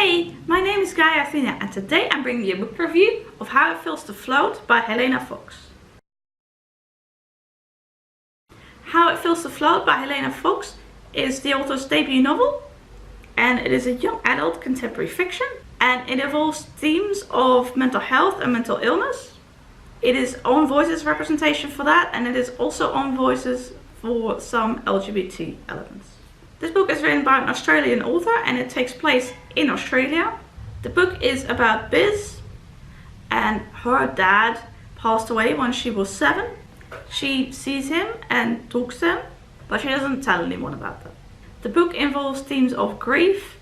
Hey, my name is Athena and today I'm bringing you a book review of How It Feels to Float by Helena Fox. How It Feels to Float by Helena Fox is the author's debut novel, and it is a young adult contemporary fiction, and it involves themes of mental health and mental illness. It is own voices representation for that, and it is also own voices for some LGBT elements. This book is written by an Australian author and it takes place in Australia. The book is about Biz, and her dad passed away when she was 7. She sees him and talks to him, but she doesn't tell anyone about that. The book involves themes of grief,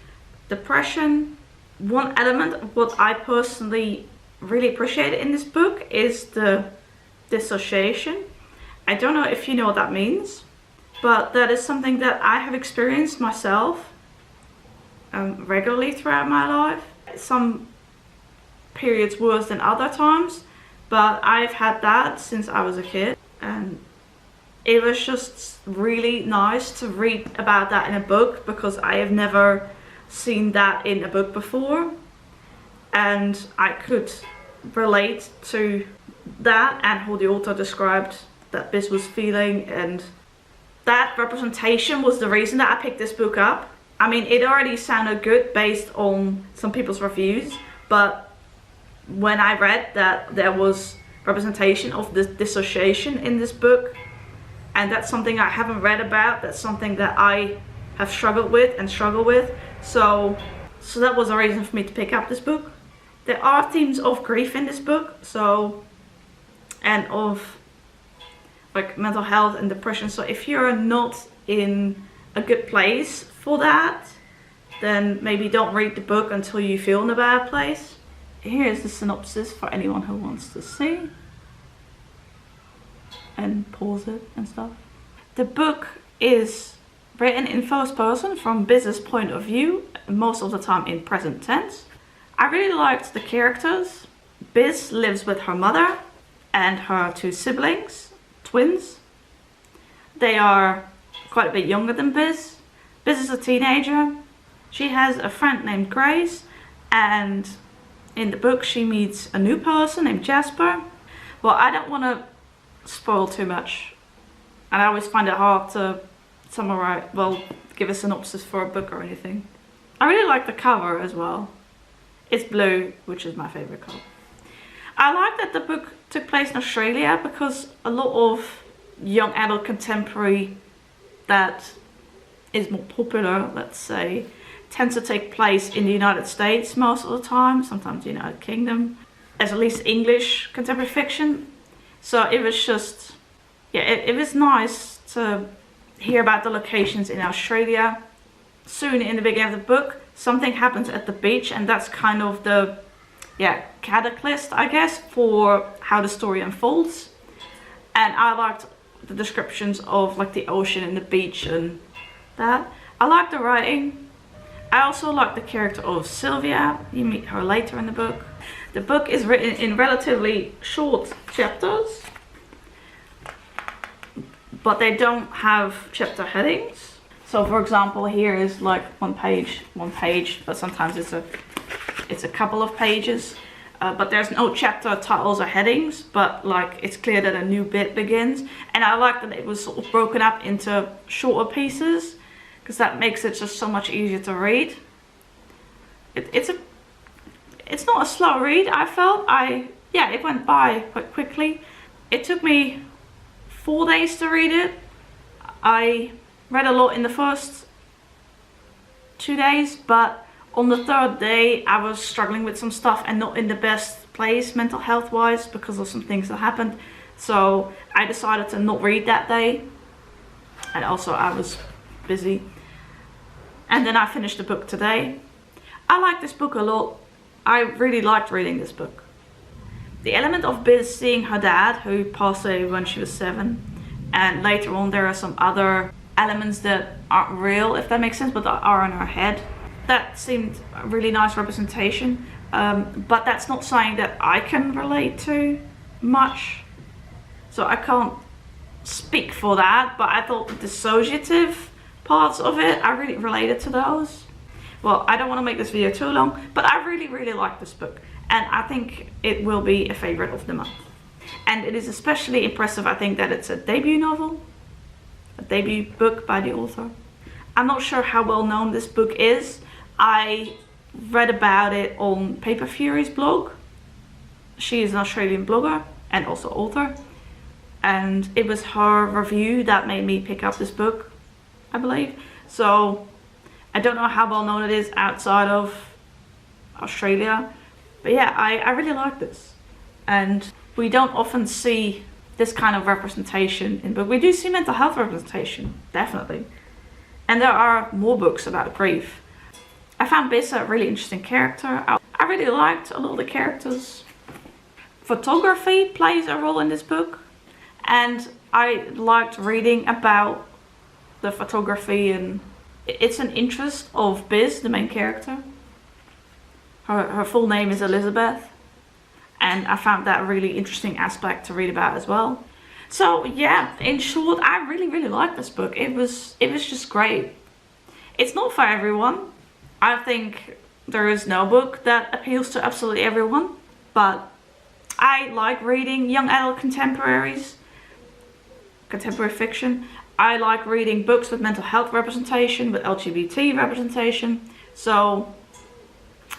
depression. One element of what I personally really appreciated in this book is the dissociation. I don't know if you know what that means, but that is something that I have experienced myself regularly throughout my life. Some periods worse than other times, but I've had that since I was a kid, and it was just really nice to read about that in a book because I have never seen that in a book before, and I could relate to that and how the author described that Biz was feeling, and that representation was the reason that I picked this book up. I mean, it already sounded good based on some people's reviews, but when I read that there was representation of this dissociation in this book, and that's something I haven't read about, that's something that I have struggled with, so that was a reason for me to pick up this book. There are themes of grief in this book, and of like mental health and depression, so if you're not in a good place for that, then maybe don't read the book until you feel in a bad place. Here is the synopsis for anyone who wants to see and pause it and stuff. The book is written in first person from Biz's point of view, most of the time in present tense. I really liked the characters. Biz lives with her mother and her 2 siblings, twins. They are quite a bit younger than Biz. Biz is a teenager. She has a friend named Grace, and in the book she meets a new person named Jasper. Well, I don't want to spoil too much, and I always find it hard to summarize, well, give a synopsis for a book or anything. I really like the cover as well. It's blue, which is my favorite color. I like that the book took place in Australia because a lot of young adult contemporary that is more popular, let's say, tends to take place in the United States most of the time, sometimes the United Kingdom, as at least English contemporary fiction. So it was just, yeah, it was nice to hear about the locations in Australia. Soon in the beginning of the book, something happens at the beach, and that's kind of the catalyst, I guess, for how the story unfolds. And I liked the descriptions of like the ocean and the beach and that. I like the writing. I also like the character of Sylvia. You meet her later in the book. The book is written in relatively short chapters, but they don't have chapter headings. So for example, here is like one page, but sometimes it's a couple of pages. But there's no chapter titles or headings, but like it's clear that a new bit begins. And I like that it was sort of broken up into shorter pieces, because that makes it just so much easier to read. It's not a slow read, I felt. It went by quite quickly. It took me 4 days to read it. I read a lot in the first 2 days, but on the 3rd day I was struggling with some stuff and not in the best place mental health wise because of some things that happened. So I decided to not read that day, and also I was busy. And then I finished the book today. I like this book a lot. I really liked reading this book. The element of Biz seeing her dad, who passed away when she was 7, and later on there are some other elements that aren't real, if that makes sense, but that are in her head. That seemed a really nice representation, but that's not something that I can relate to much, so I can't speak for that. But I thought the dissociative parts of it, I really related to those. well, I don't want to make this video too long, but I really, really like this book. And I think it will be a favorite of the month. And it is especially impressive, I think, that it's a debut novel. A debut book by the author. I'm not sure how well known this book is. I read about it on Paper Fury's blog. She is an Australian blogger and also author. And it was her review that made me pick up this book, I believe. So I don't know how well known it is outside of Australia. But yeah, I really like this. And we don't often see this kind of representation in books. We do see mental health representation, definitely. And there are more books about grief. I found Bissa a really interesting character. I really liked a lot of the characters. Photography plays a role in this book. And I liked reading about the photography, and it's an interest of Biz, the main character. Her full name is Elizabeth. And I found that a really interesting aspect to read about as well. So yeah, in short, I really, really liked this book. It was just great. It's not for everyone. I think there is no book that appeals to absolutely everyone. But I like reading young adult contemporary fiction. I like reading books with mental health representation, with LGBT representation. So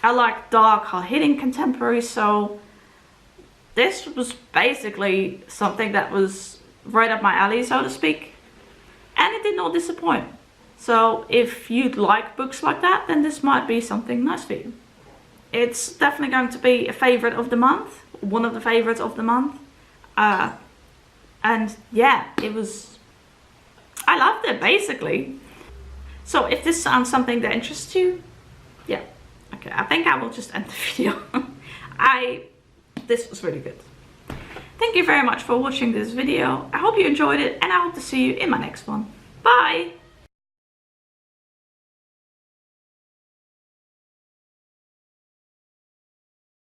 I like dark, hard-hitting contemporary. So this was basically something that was right up my alley, so to speak. And it did not disappoint. So if you'd like books like that, then this might be something nice for you. It's definitely going to be a favorite of the month. One of the favorites of the month. And yeah, I loved it, basically. So if this sounds something that interests you, yeah. Okay, I think I will just end the video. This was really good. Thank you very much for watching this video. I hope you enjoyed it, and I hope to see you in my next one. Bye!